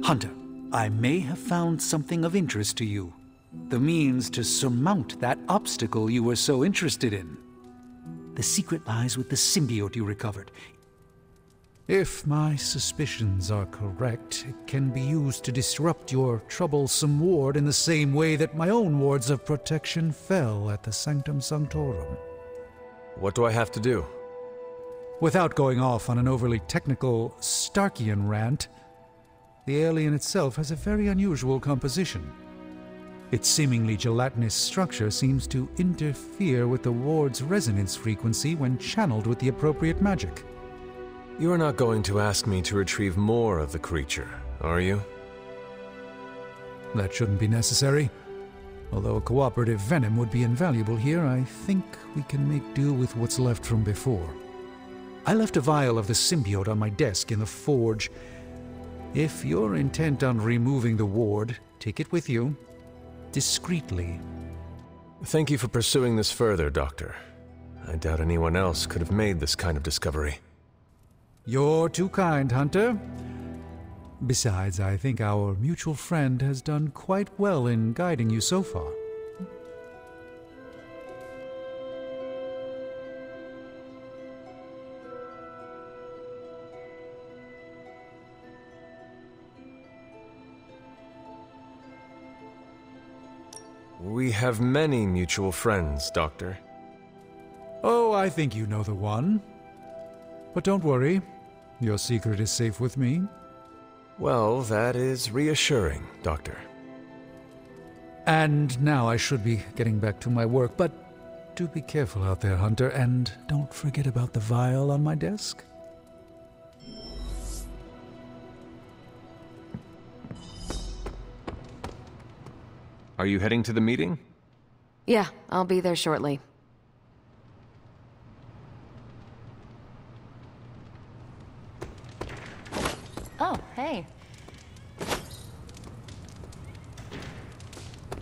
Hunter, I may have found something of interest to you. The means to surmount that obstacle you were so interested in. The secret lies with the symbiote you recovered. If my suspicions are correct, it can be used to disrupt your troublesome ward in the same way that my own wards of protection fell at the Sanctum Sanctorum. What do I have to do? Without going off on an overly technical Starkian rant, the alien itself has a very unusual composition. Its seemingly gelatinous structure seems to interfere with the ward's resonance frequency when channeled with the appropriate magic. You're not going to ask me to retrieve more of the creature, are you? That shouldn't be necessary. Although a cooperative venom would be invaluable here, I think we can make do with what's left from before. I left a vial of the symbiote on my desk in the forge. If you're intent on removing the ward, take it with you. Discreetly. Thank you for pursuing this further, Doctor. I doubt anyone else could have made this kind of discovery. You're too kind, Hunter. Besides, I think our mutual friend has done quite well in guiding you so far. We have many mutual friends, Doctor. Oh, I think you know the one. But don't worry, your secret is safe with me. Well, that is reassuring, Doctor. And now I should be getting back to my work, but do be careful out there, Hunter, and don't forget about the vial on my desk. Are you heading to the meeting? Yeah, I'll be there shortly. Oh, hey.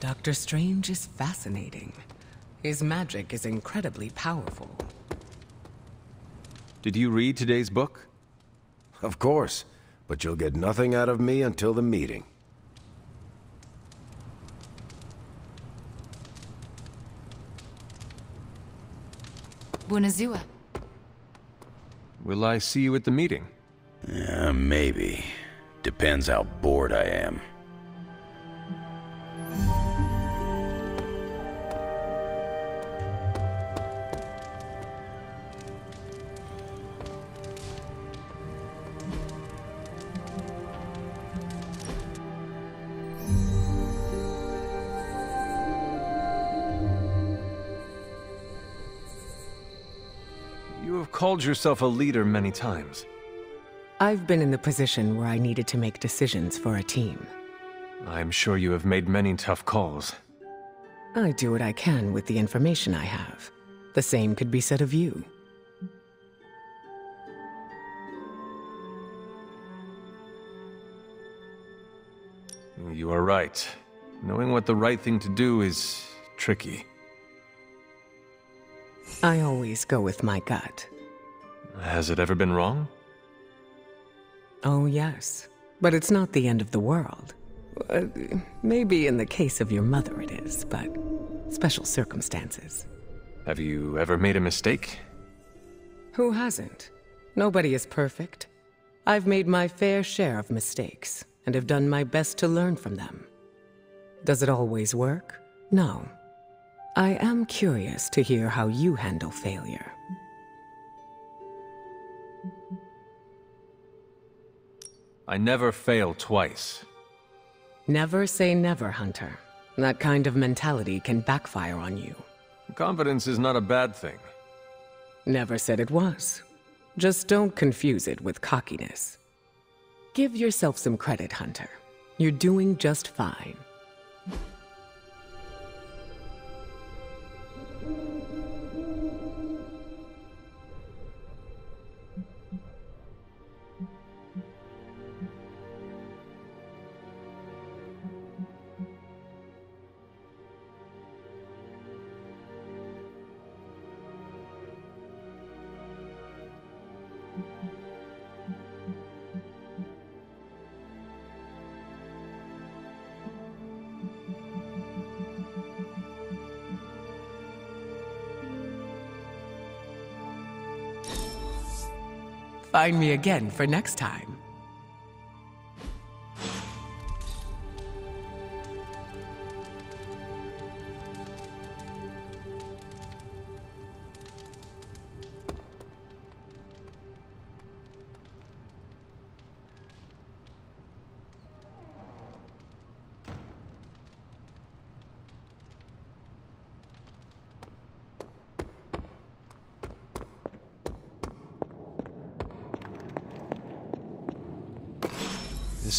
Dr. Strange is fascinating. His magic is incredibly powerful. Did you read today's book? Of course, but you'll get nothing out of me until the meeting. Buonazua. Will I see you at the meeting? Maybe. Depends how bored I am. You have called yourself a leader many times. I've been in the position where I needed to make decisions for a team. I'm sure you have made many tough calls. I do what I can with the information I have. The same could be said of you. You are right. Knowing what the right thing to do is tricky. I always go with my gut. Has it ever been wrong? Oh, yes. But it's not the end of the world. Maybe in the case of your mother it is, but special circumstances. Have you ever made a mistake? Who hasn't? Nobody is perfect. I've made my fair share of mistakes, and have done my best to learn from them. Does it always work? No. I am curious to hear how you handle failure. I never fail twice. Never say never, Hunter. That kind of mentality can backfire on you. Confidence is not a bad thing. Never said it was. Just don't confuse it with cockiness. Give yourself some credit, Hunter. You're doing just fine. Find me again for next time.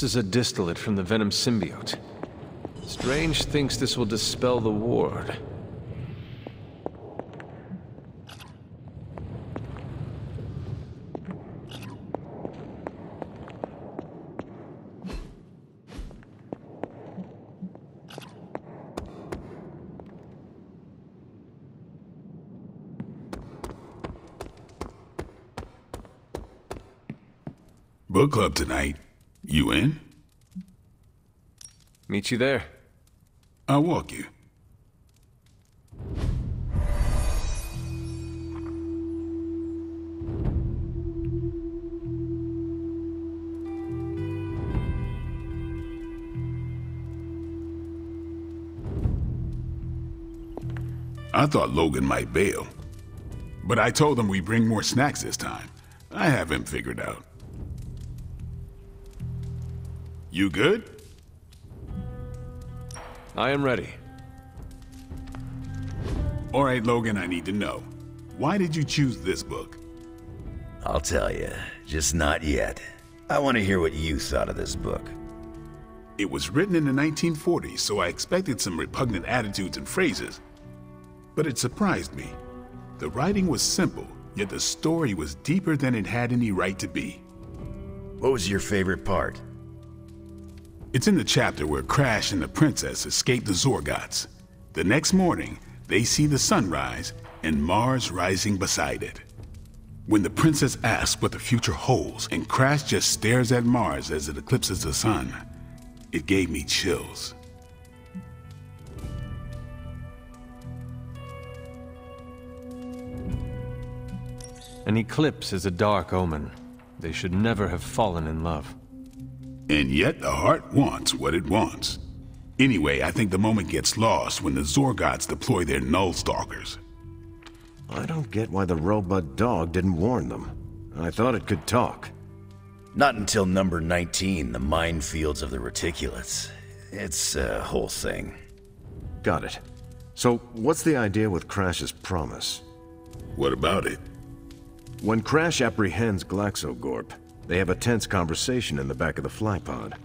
This is a distillate from the Venom symbiote. Strange thinks this will dispel the ward. Book club tonight. You in? Meet you there. I'll walk you. I thought Logan might bail, but I told him we bring more snacks this time. I have him figured out. You good? I am ready. All right, Logan, I need to know. Why did you choose this book? I'll tell you, just not yet. I want to hear what you thought of this book. It was written in the 1940s, so I expected some repugnant attitudes and phrases. But it surprised me. The writing was simple, yet the story was deeper than it had any right to be. What was your favorite part? It's in the chapter where Crash and the princess escape the Zorgots. The next morning, they see the sun rise and Mars rising beside it. When the princess asks what the future holds and Crash just stares at Mars as it eclipses the sun, it gave me chills. An eclipse is a dark omen. They should never have fallen in love. And yet the heart wants what it wants. Anyway, I think the moment gets lost when the Zorgots deploy their Null Stalkers. I don't get why the robot dog didn't warn them. I thought it could talk. Not until number 19, the minefields of the reticulates. It's a whole thing. Got it. So, what's the idea with Crash's promise? What about it? When Crash apprehends Glaxogorp, they have a tense conversation in the back of the flypod.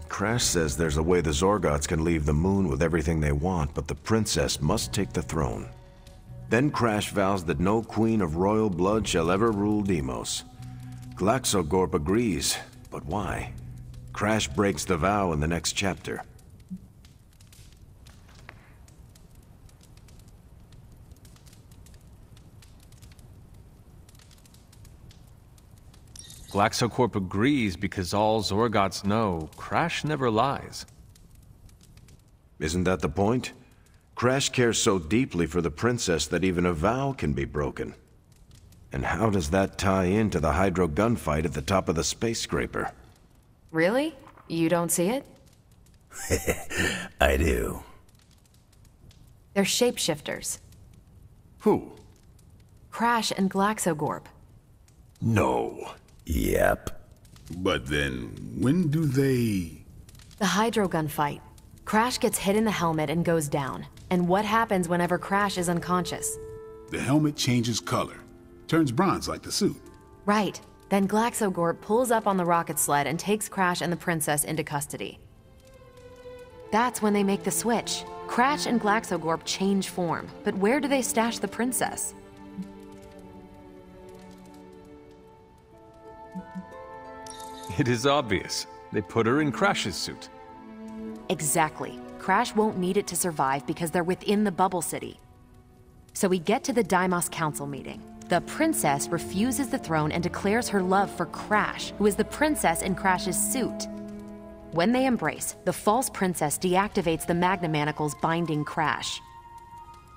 Crash says there's a way the Zorgots can leave the moon with everything they want, but the princess must take the throne. Then Crash vows that no queen of royal blood shall ever rule Deimos. Glaxogorp agrees, but why? Crash breaks the vow in the next chapter. Glaxocorp agrees because all Zorgots know Crash never lies. Isn't that the point? Crash cares so deeply for the princess that even a vow can be broken. And how does that tie into the Hydro gunfight at the top of the space scraper? Really? You don't see it? I do. They're shapeshifters. Who? Crash and Glaxogorp. No. Yep. But then, when do they... The Hydro gunfight. Crash gets hit in the helmet and goes down. And what happens whenever Crash is unconscious? The helmet changes color. Turns bronze like the suit. Right. Then Glaxogorp pulls up on the rocket sled and takes Crash and the princess into custody. That's when they make the switch. Crash and Glaxogorp change form, but where do they stash the princess? It is obvious. They put her in Crash's suit. Exactly. Crash won't need it to survive because they're within the bubble city. So we get to the Deimos Council meeting. The princess refuses the throne and declares her love for Crash, who is the princess in Crash's suit. When they embrace, the false princess deactivates the Magna Manacles binding Crash.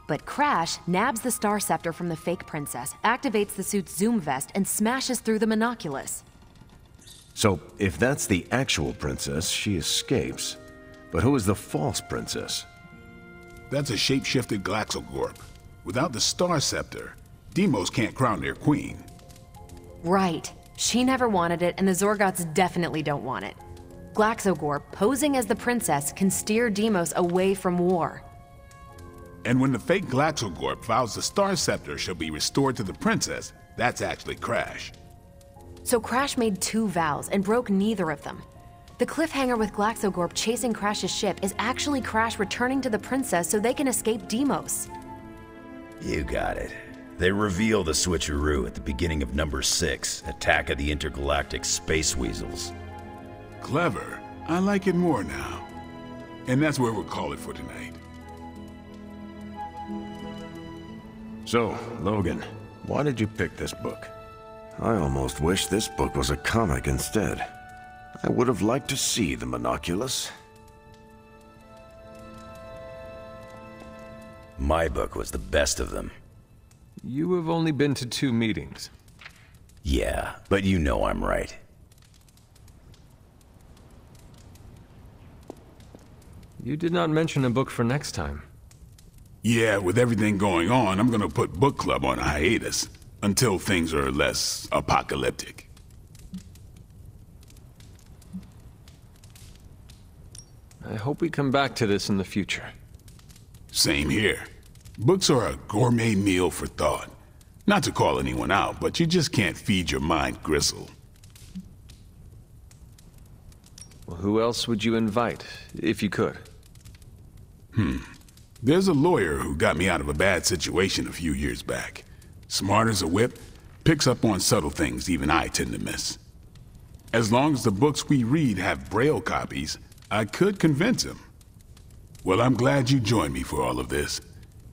But Crash nabs the Star Scepter from the fake princess, activates the suit's zoom vest, and smashes through the monoculus. So, if that's the actual princess, she escapes. But who is the false princess? That's a shape-shifted Glaxogorp. Without the Star Scepter, Deimos can't crown their queen. Right. She never wanted it, and the Zorgots definitely don't want it. Glaxogorp, posing as the princess, can steer Deimos away from war. And when the fake Glaxogorp vows the Star Scepter shall be restored to the princess, that's actually Crash. So Crash made 2 vows and broke neither of them. The cliffhanger with Glaxogorp chasing Crash's ship is actually Crash returning to the princess so they can escape Deimos. You got it. They reveal the switcheroo at the beginning of number 6, Attack of the Intergalactic Space Weasels. Clever. I like it more now. And that's where we'll call it for tonight. So, Logan, why did you pick this book? I almost wish this book was a comic instead. I would have liked to see the monoculus. My book was the best of them. You have only been to 2 meetings. Yeah, but you know I'm right. You did not mention a book for next time. Yeah, with everything going on, I'm gonna put book club on a hiatus until things are less apocalyptic. I hope we come back to this in the future. Same here. Books are a gourmet meal for thought. Not to call anyone out, but you just can't feed your mind gristle. Well, who else would you invite, if you could? There's a lawyer who got me out of a bad situation a few years back. Smart as a whip, picks up on subtle things even I tend to miss. As long as the books we read have Braille copies, I could convince him. Well, I'm glad you joined me for all of this.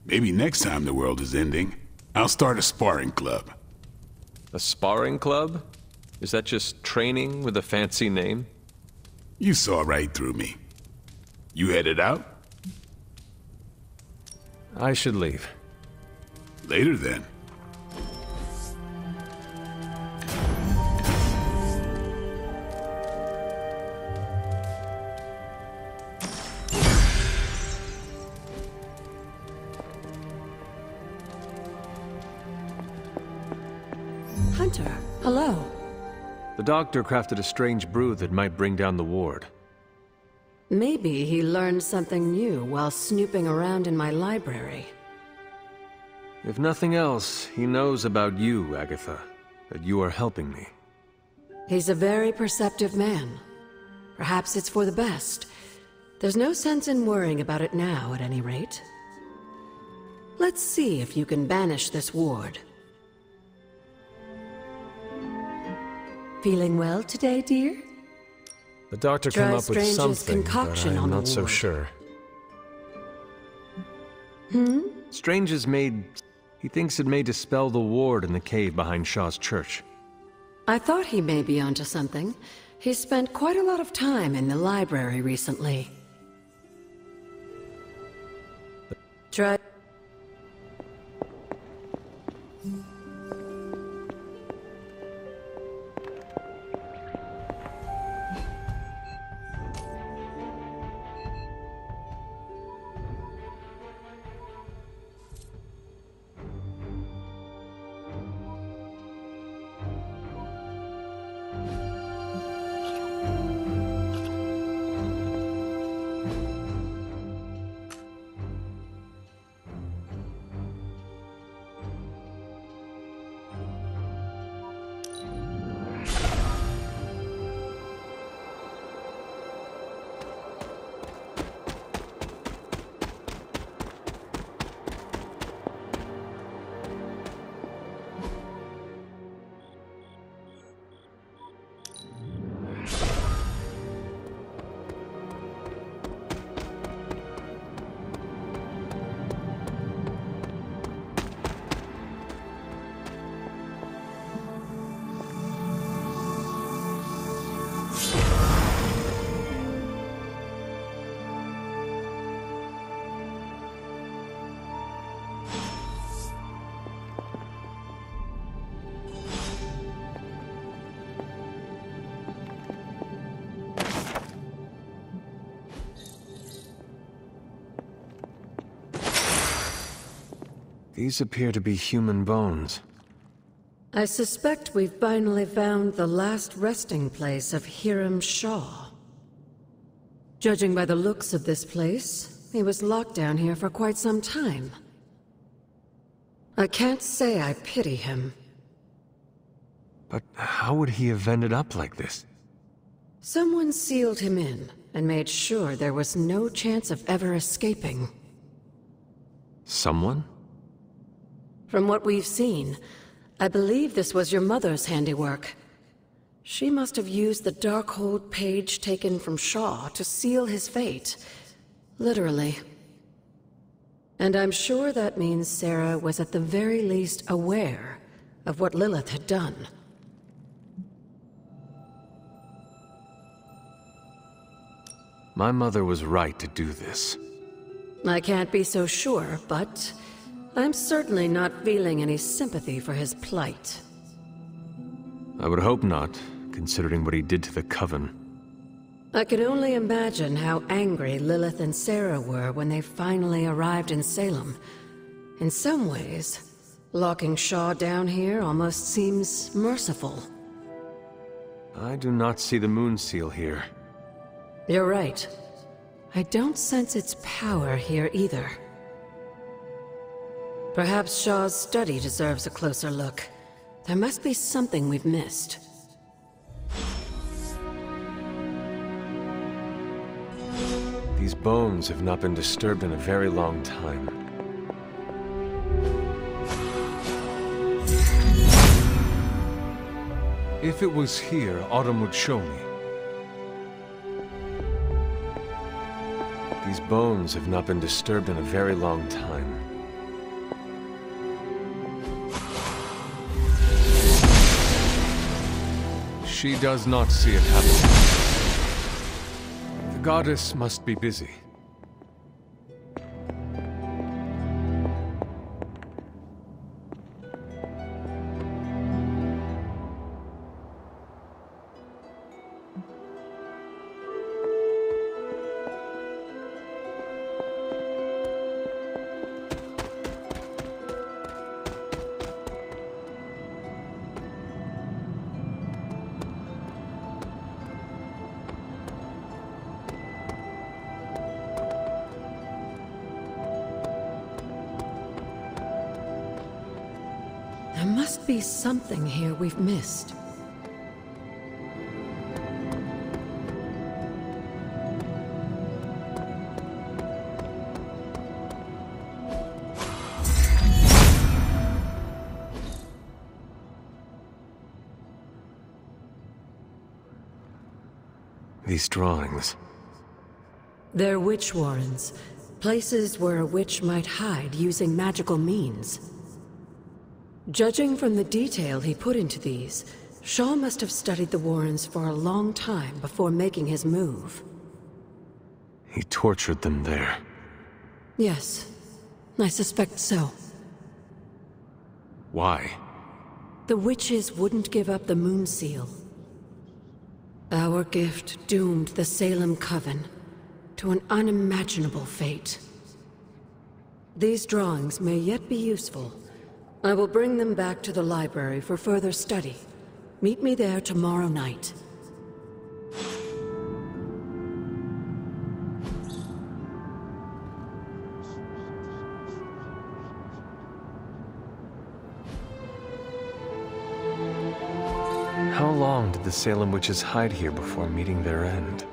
Maybe next time the world is ending, I'll start a sparring club. A sparring club? Is that just training with a fancy name? You saw right through me. You headed out? I should leave. Later then. Hunter, hello. The doctor crafted a strange brew that might bring down the ward. Maybe he learned something new while snooping around in my library. If nothing else, he knows about you, Agatha. That you are helping me. He's a very perceptive man. Perhaps it's for the best. There's no sense in worrying about it now, at any rate. Let's see if you can banish this ward. Feeling well today, dear? The doctor Try came up with Strange's something, but concoction on I'm the not so ward. sure. Strange has made... He thinks it may dispel the ward in the cave behind Shaw's church. I thought he may be onto something. He's spent quite a lot of time in the library recently. Try... These appear to be human bones. I suspect we've finally found the last resting place of Hiram Shaw. Judging by the looks of this place, he was locked down here for quite some time. I can't say I pity him. But how would he have ended up like this? Someone sealed him in and made sure there was no chance of ever escaping. Someone? From what we've seen, I believe this was your mother's handiwork. She must have used the Darkhold page taken from Shaw to seal his fate. Literally. And I'm sure that means Sarah was at the very least aware of what Lilith had done. My mother was right to do this. I can't be so sure, but I'm certainly not feeling any sympathy for his plight. I would hope not, considering what he did to the Coven. I can only imagine how angry Lilith and Sarah were when they finally arrived in Salem. In some ways, locking Shaw down here almost seems merciful. I do not see the moon seal here. You're right. I don't sense its power here either. Perhaps Shaw's study deserves a closer look. There must be something we've missed. These bones have not been disturbed in a very long time. If it was here, Autumn would show me. These bones have not been disturbed in a very long time. She does not see it happening. The goddess must be busy. There must be something here we've missed. These drawings. They're witch warrens, places where a witch might hide using magical means. Judging from the detail he put into these, Shaw must have studied the warrens for a long time before making his move. He tortured them there. Yes, I suspect so. Why? The witches wouldn't give up the moon seal. Our gift doomed the Salem Coven to an unimaginable fate. These drawings may yet be useful. I will bring them back to the library for further study. Meet me there tomorrow night. How long did the Salem witches hide here before meeting their end?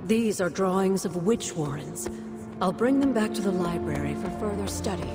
These are drawings of witch warrens. I'll bring them back to the library for further study.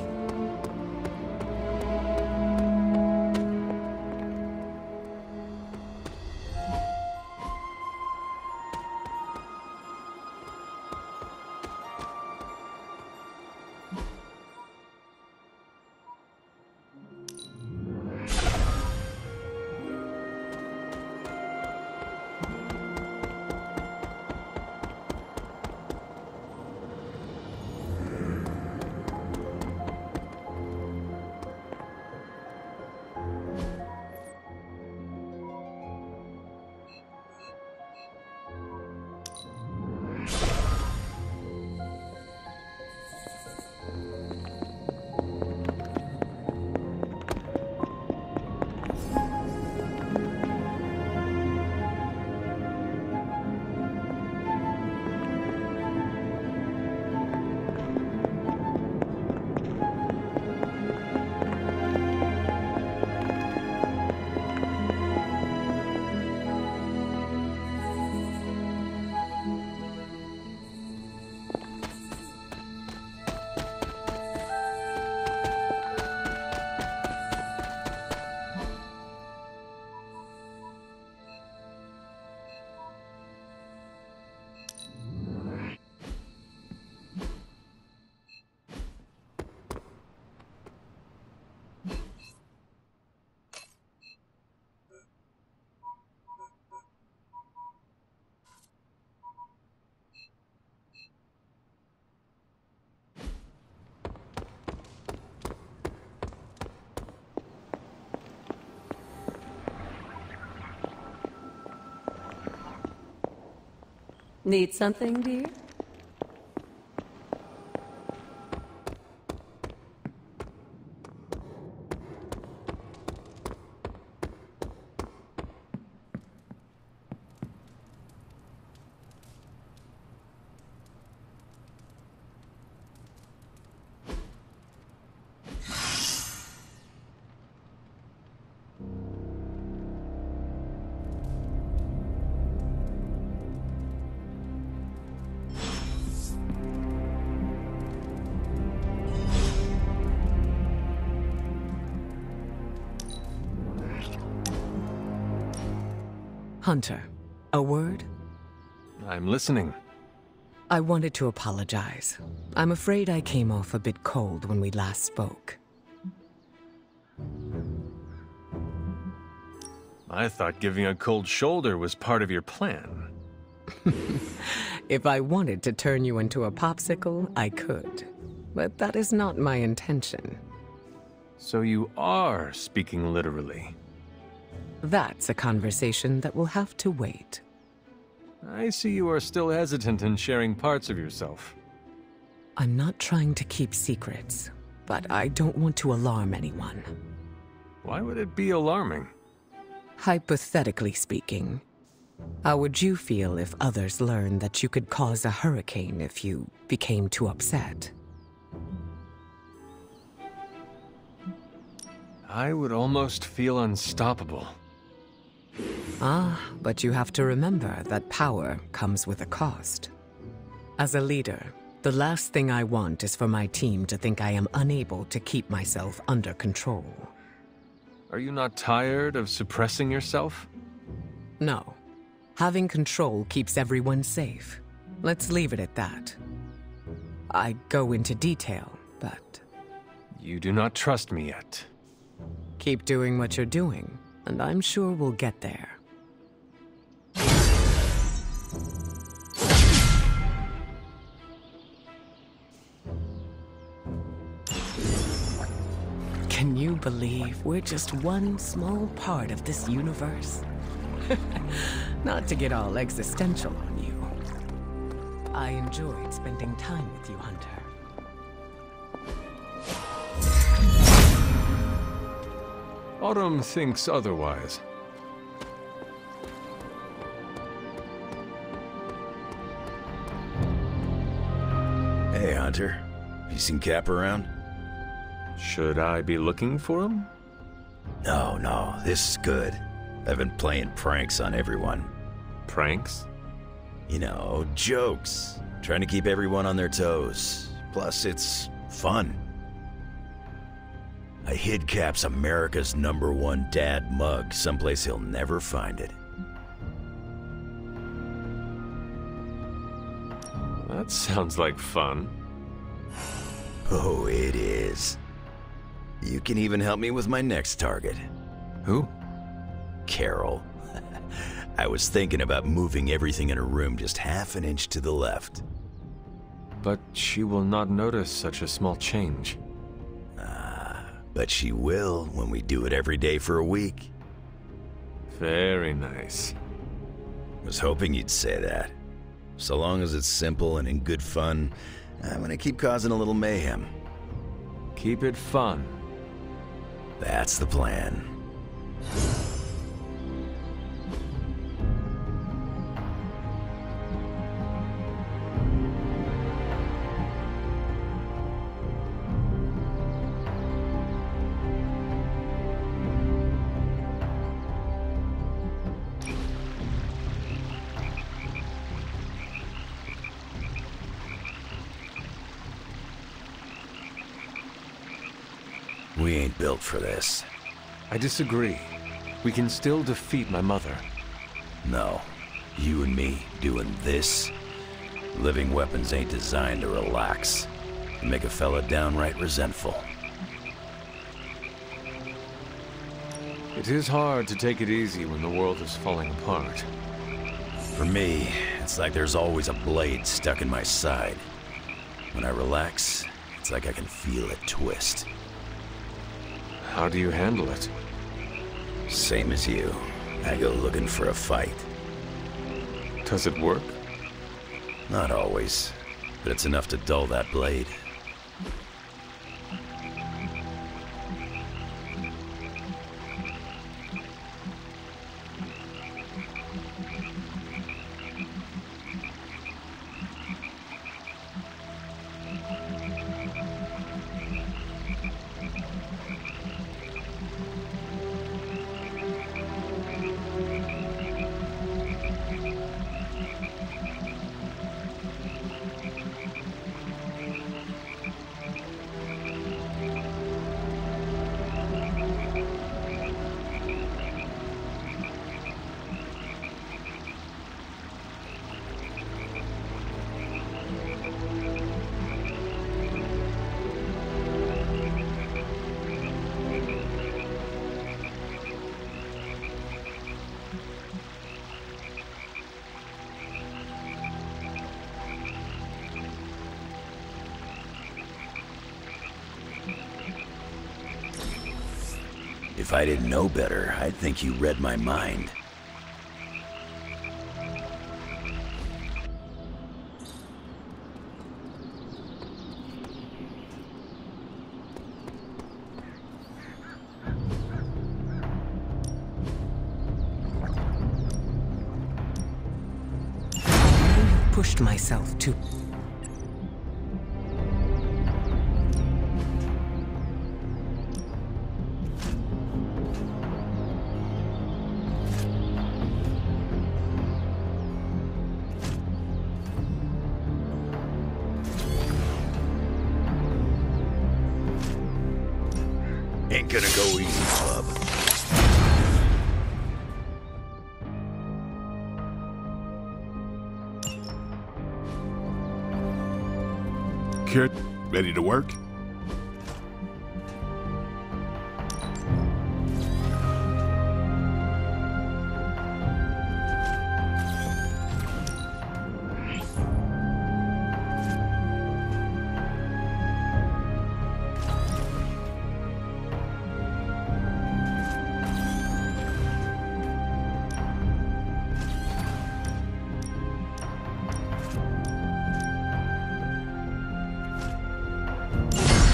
Need something, dear? Hunter, a word? I'm listening. I wanted to apologize. I'm afraid I came off a bit cold when we last spoke. I thought giving a cold shoulder was part of your plan. If I wanted to turn you into a popsicle, I could. But that is not my intention. So you are speaking literally. That's a conversation that will have to wait. I see you are still hesitant in sharing parts of yourself. I'm not trying to keep secrets, but I don't want to alarm anyone. Why would it be alarming? Hypothetically speaking, how would you feel if others learned that you could cause a hurricane if you became too upset? I would almost feel unstoppable. Ah, but you have to remember that power comes with a cost. As a leader, the last thing I want is for my team to think I am unable to keep myself under control. Are you not tired of suppressing yourself? No. Having control keeps everyone safe. Let's leave it at that. I go into detail, but... You do not trust me yet. Keep doing what you're doing, and I'm sure we'll get there. Can you believe we're just one small part of this universe? Not to get all existential on you. I enjoyed spending time with you, Hunter. Autumn thinks otherwise. Hey, Hunter. You seen Cap around? Should I be looking for him? No, this is good. I've been playing pranks on everyone. Pranks? You know, jokes. Trying to keep everyone on their toes. Plus, it's fun. I hid Cap's America's #1 dad mug someplace he'll never find it. That sounds like fun. Oh, it is. You can even help me with my next target. Who? Carol. I was thinking about moving everything in her room just half an inch to the left. But she will not notice such a small change. But she will when we do it every day for a week. Very nice. Was hoping you'd say that. So long as it's simple and in good fun, I'm gonna keep causing a little mayhem. Keep it fun. That's the plan. We ain't built for this. I disagree. We can still defeat my mother. No. You and me doing this? Living weapons ain't designed to relax. Make a fella downright resentful. It is hard to take it easy when the world is falling apart. For me, it's like there's always a blade stuck in my side. When I relax, it's like I can feel it twist. How do you handle it? Same as you. I go looking for a fight. Does it work? Not always, but it's enough to dull that blade. If I didn't know better, I'd think you read my mind. I pushed myself too. Ain't gonna go easy, bub. Kurt, ready to work?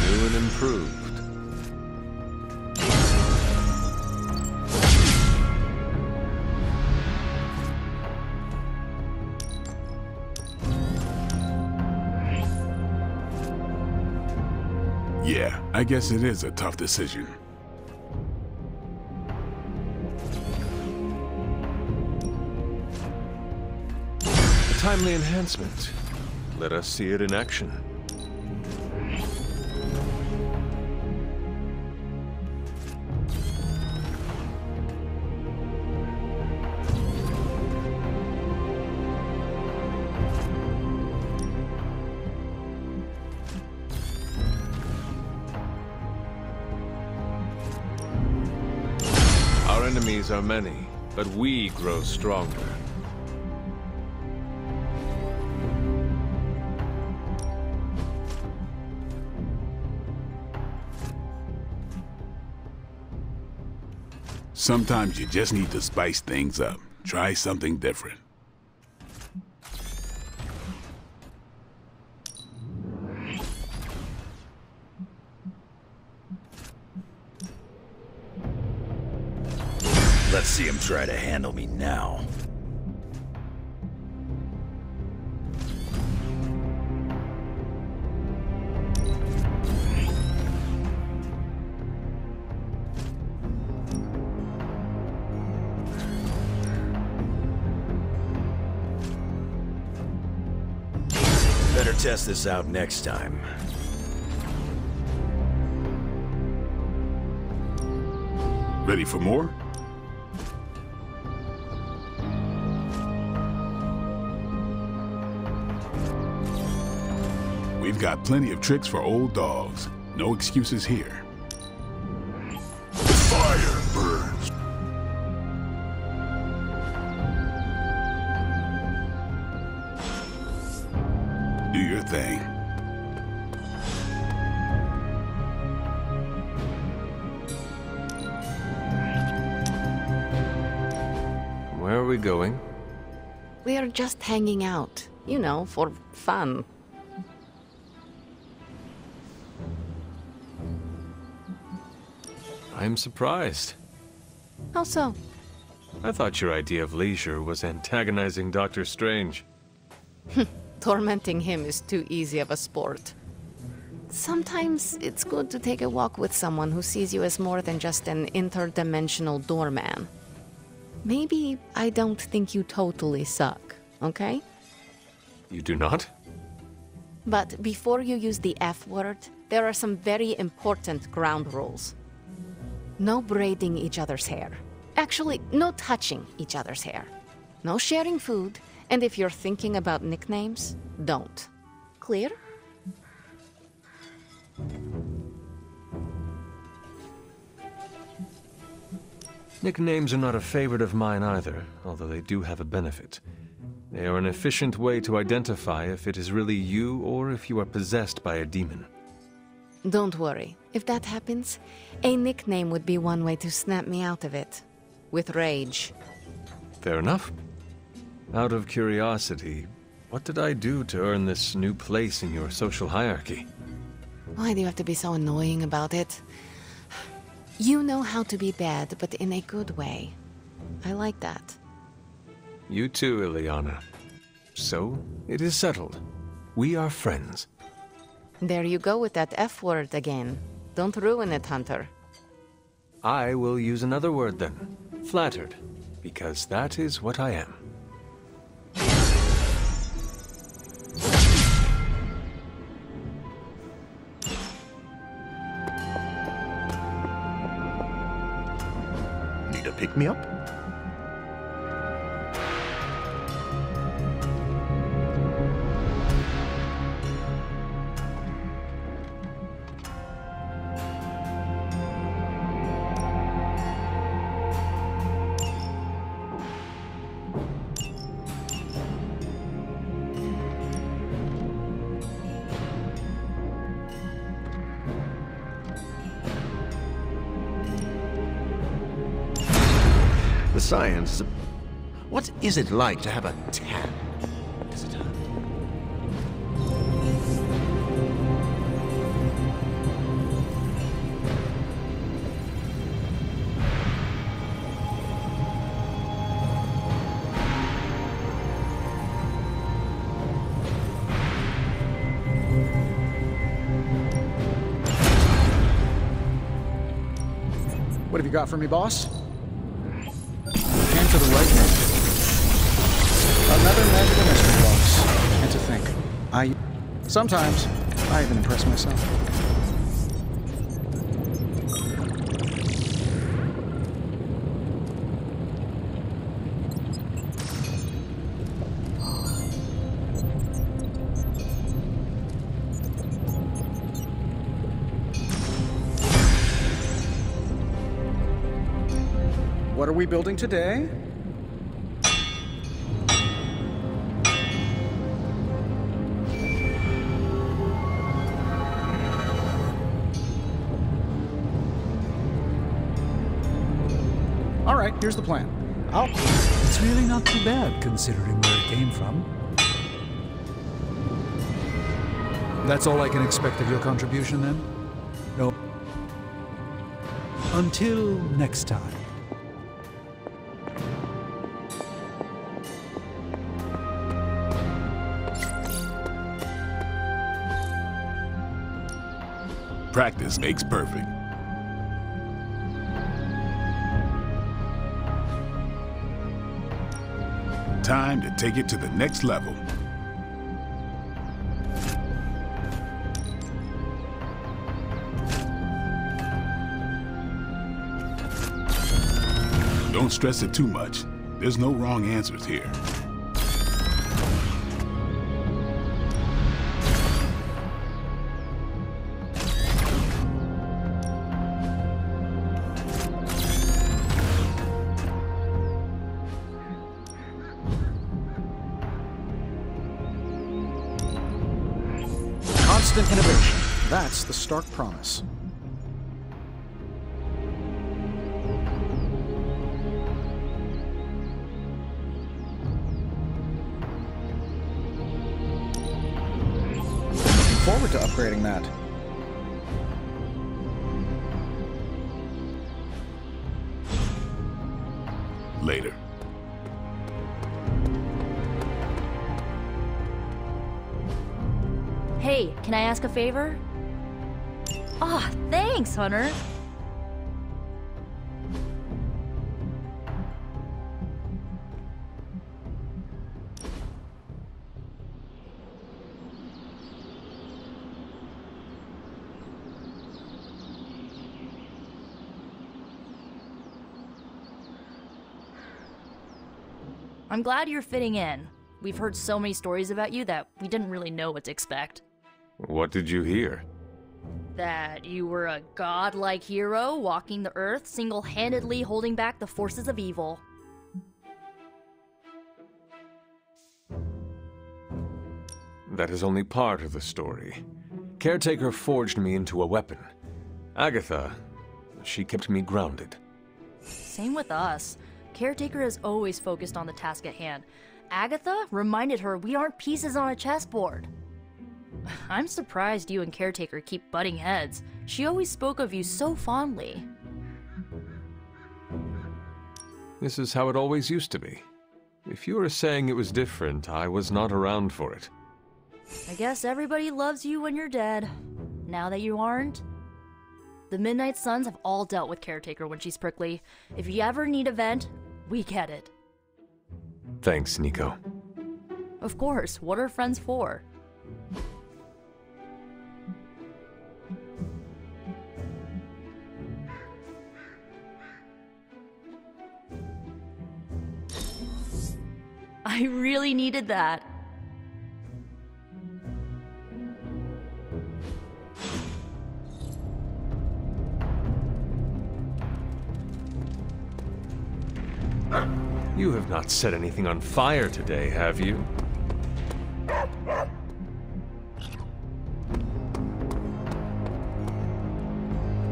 New and improved. Yeah, I guess it is a tough decision. A timely enhancement. Let us see it in action. Our enemies are many, but we grow stronger. Sometimes you just need to spice things up. Try something different. Let's see him try to handle me now. Better test this out next time. Ready for more? We've got plenty of tricks for old dogs. No excuses here. The fire burns. Do your thing. Where are we going? We are just hanging out. You know, for fun. I'm surprised. How so? I thought your idea of leisure was antagonizing Dr. Strange. Tormenting him is too easy of a sport. Sometimes it's good to take a walk with someone who sees you as more than just an interdimensional doorman. Maybe I don't think you totally suck, okay? You do not? But before you use the F word, there are some very important ground rules. No braiding each other's hair. Actually, no touching each other's hair. No sharing food, and if you're thinking about nicknames, don't. Clear? Nicknames are not a favorite of mine either, although they do have a benefit. They are an efficient way to identify if it is really you or if you are possessed by a demon. Don't worry. If that happens, a nickname would be one way to snap me out of it. With rage. Fair enough. Out of curiosity, what did I do to earn this new place in your social hierarchy? Why do you have to be so annoying about it? You know how to be bad, but in a good way. I like that. You too, Ileana. So, it is settled. We are friends. There you go with that F word again. Don't ruin it, Hunter. I will use another word then. Flattered. Because that is what I am. Need a pick-me-up? The science... What is it like to have a tan? Does it hurt? What have you got for me, boss? Hand to the right man. Another magical mystery box. And to think, sometimes, I even impress myself. What are we building today? All right, here's the plan. It's really not too bad, considering where it came from. That's all I can expect of your contribution, then? No. Until next time. Practice makes perfect. Time to take it to the next level. Don't stress it too much. There's no wrong answers here. Constant innovation. That's the stark promise. forward to upgrading that. Later. Hey, can I ask a favor? Aw, thanks, Hunter. I'm glad you're fitting in. We've heard so many stories about you that we didn't really know what to expect. What did you hear? That you were a godlike hero walking the earth, single-handedly holding back the forces of evil. That is only part of the story. Caretaker forged me into a weapon. Agatha, she kept me grounded. Same with us. Caretaker is always focused on the task at hand. Agatha reminded her we aren't pieces on a chessboard. I'm surprised you and Caretaker keep butting heads. She always spoke of you so fondly. This is how it always used to be. If you are saying it was different, I was not around for it. I guess everybody loves you when you're dead. Now that you aren't. The Midnight Suns have all dealt with Caretaker when she's prickly. If you ever need a vent, we get it. Thanks, Nico. Of course, what are friends for? I really needed that. You have not set anything on fire today, have you?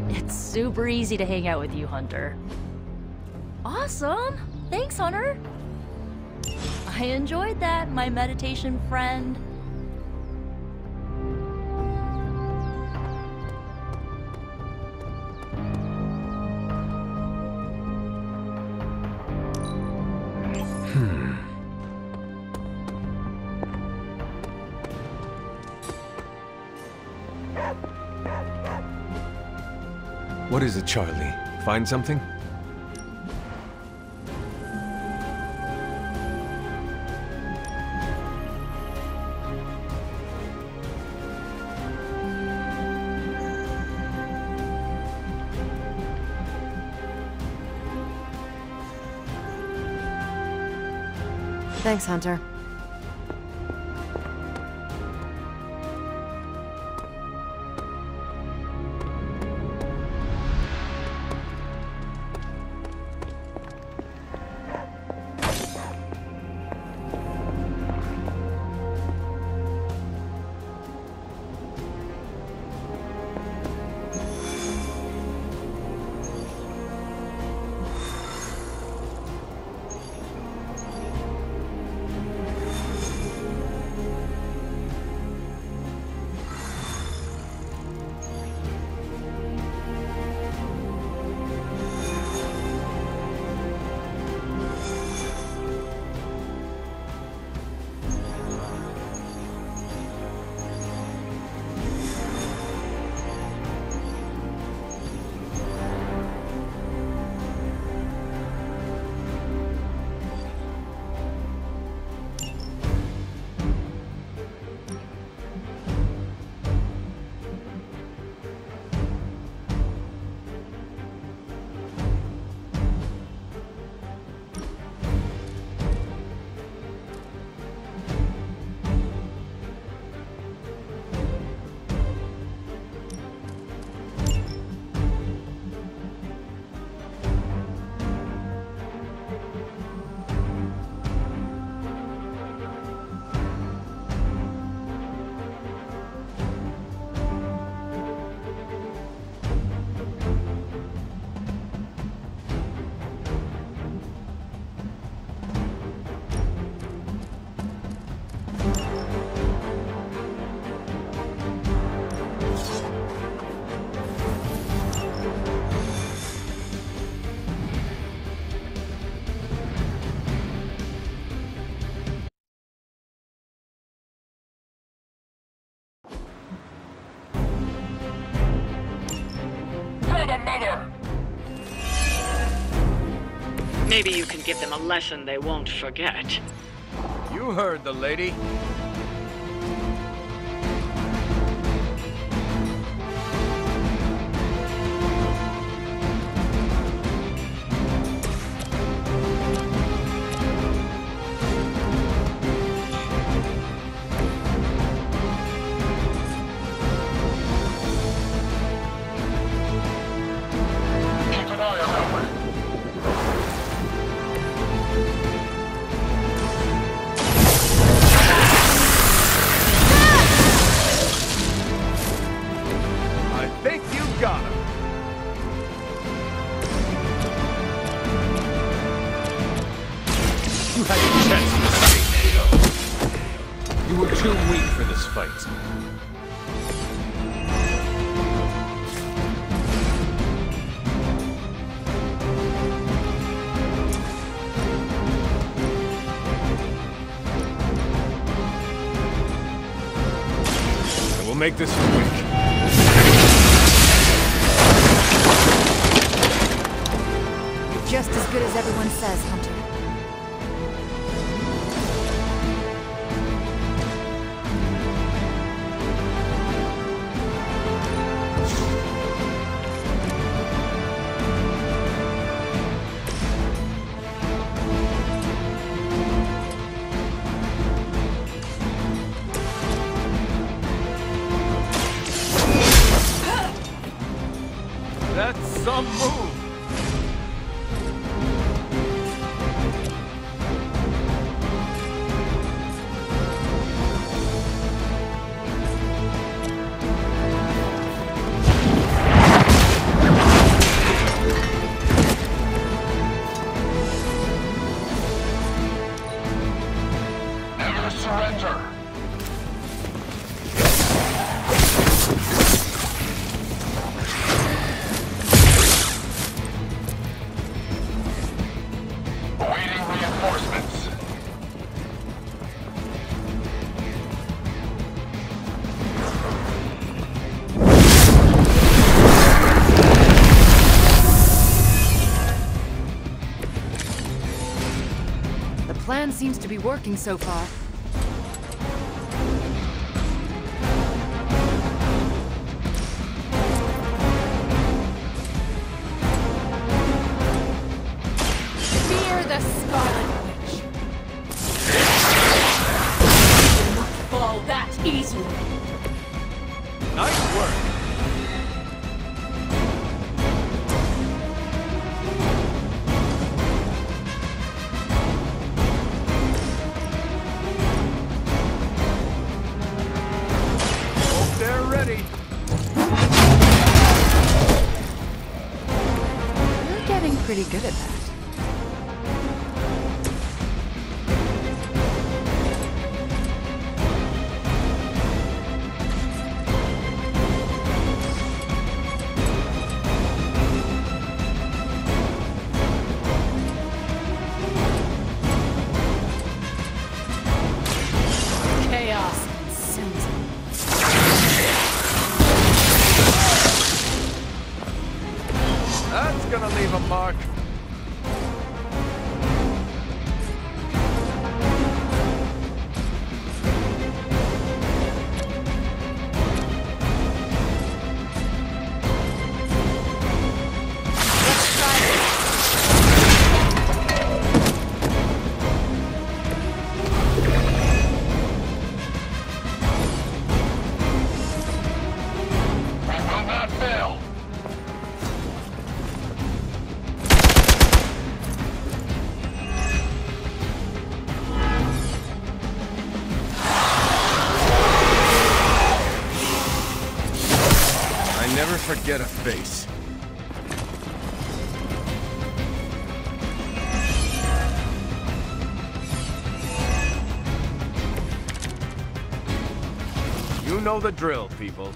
It's super easy to hang out with you, Hunter. Awesome! Thanks, Hunter! I enjoyed that, my meditation friend. What is it, Charlie? Find something? Thanks, Hunter. mother! Maybe you can give them a lesson they won't forget. You heard the lady. You were too weak for this fight. And we'll make this quick. You're just as good as everyone says, Hunter. That's some move! Never surrender! Awaiting reinforcements. The plan seems to be working so far. Fear the Scarlet Witch. You will not fall that easily. Nice work! Hope they're ready. You're getting pretty good at that. Chaos consumes me. That's gonna leave a mark. We will not fail! I never forget a face. You know the drill, people.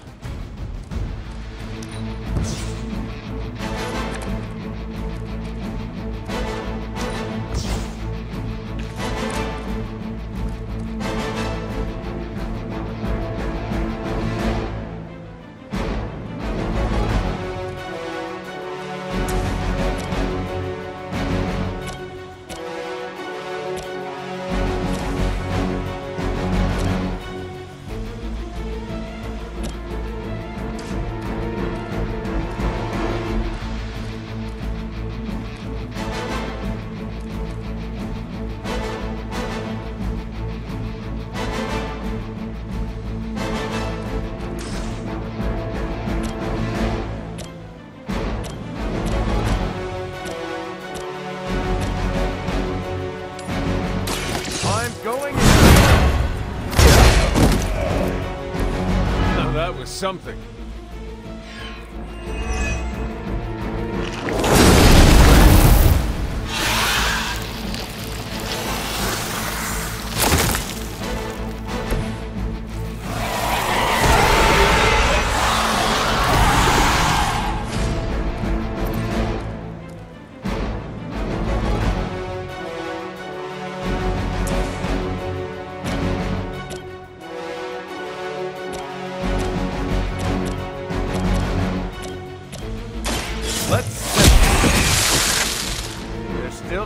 us something.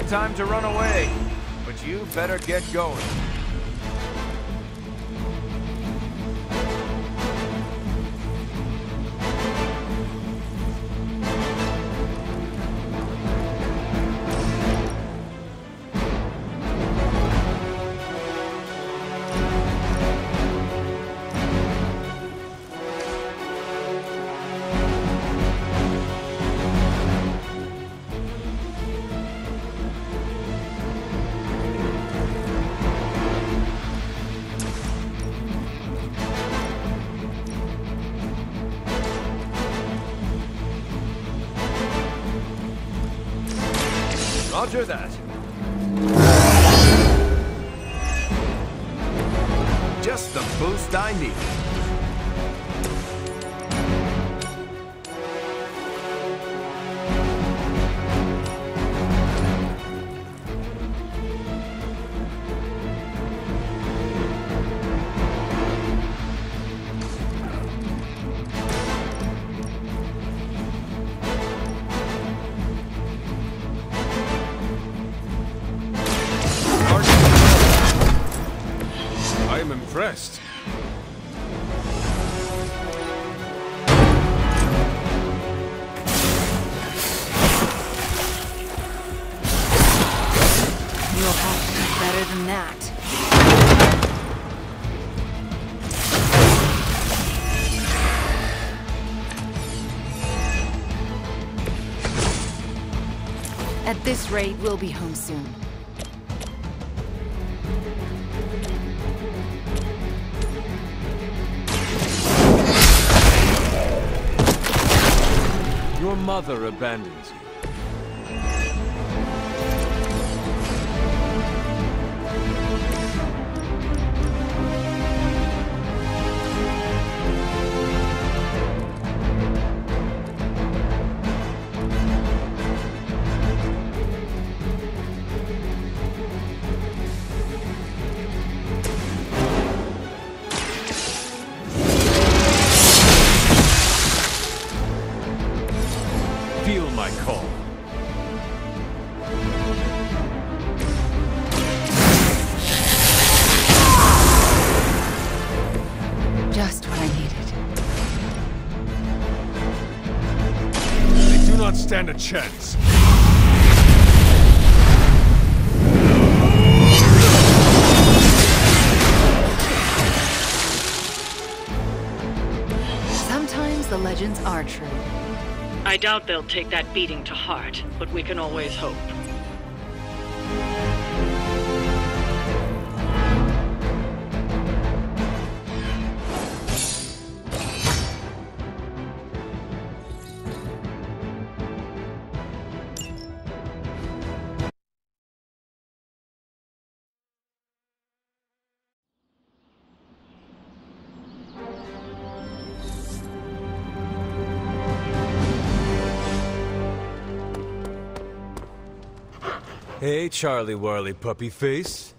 Time to run away, but you better get going. Roger that. Just the boost I need. Impressed. You'll have to do better than that. At this rate, we'll be home soon. Your mother abandons you. Feel my call. Just what I needed. They do not stand a chance. Sometimes the legends are true. I doubt they'll take that beating to heart, but we can always hope. Hey, Charlie Warley Puppy Face.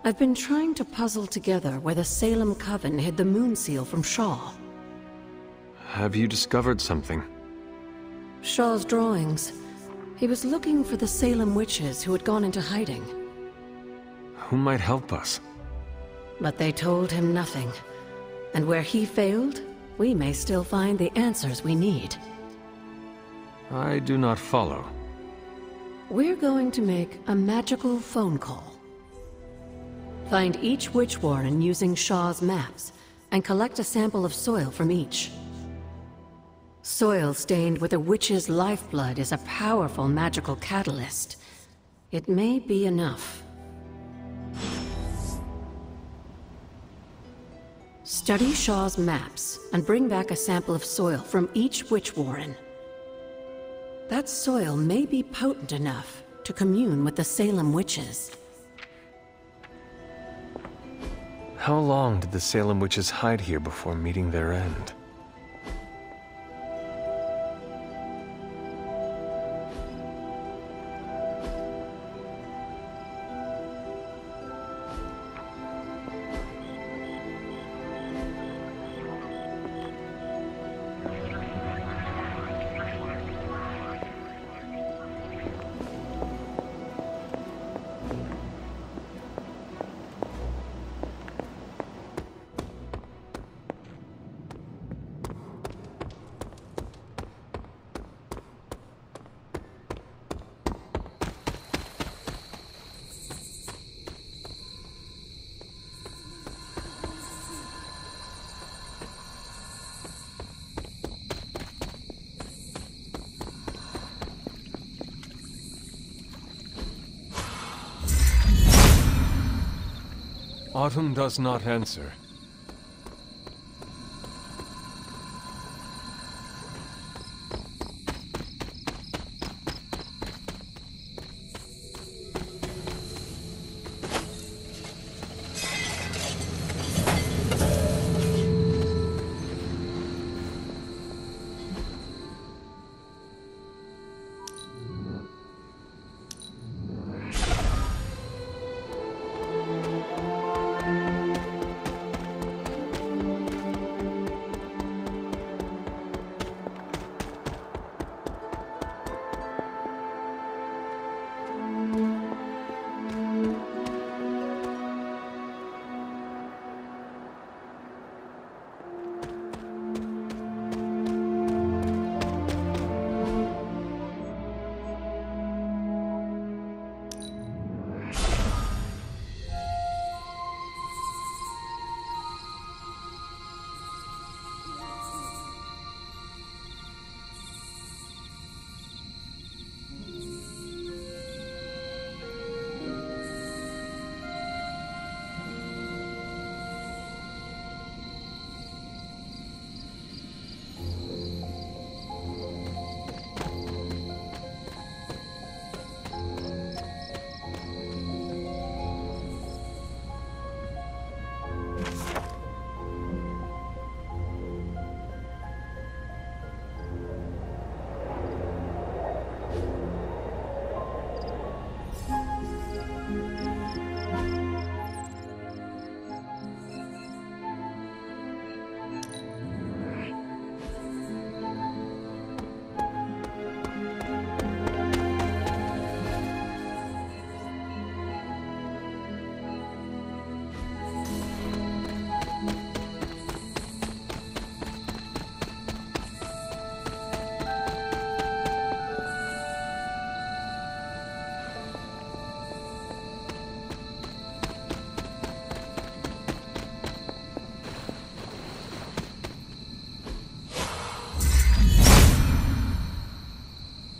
I've been trying to puzzle together where the Salem Coven hid the moon seal from Shaw. Have you discovered something? Shaw's drawings. He was looking for the Salem witches who had gone into hiding. Who might help us? But they told him nothing. And where he failed, we may still find the answers we need. I do not follow. We're going to make a magical phone call. Find each witch warren using Shaw's maps, and collect a sample of soil from each. Soil stained with a witch's lifeblood is a powerful magical catalyst. It may be enough. Study Shaw's maps and bring back a sample of soil from each witch warren. That soil may be potent enough to commune with the Salem witches. How long did the Salem witches hide here before meeting their end? Autumn does not answer.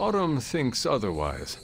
Autumn thinks otherwise.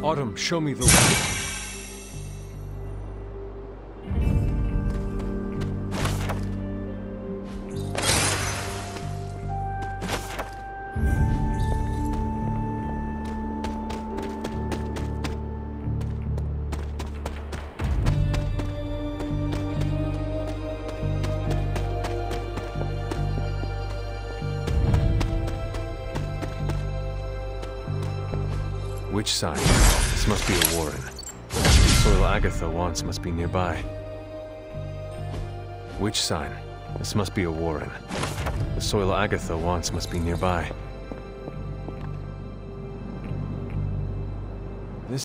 Autumn, show me the way. Which side? This must be a warren. The soil Agatha wants must be nearby. Which sign? This must be a warren. The soil Agatha wants must be nearby.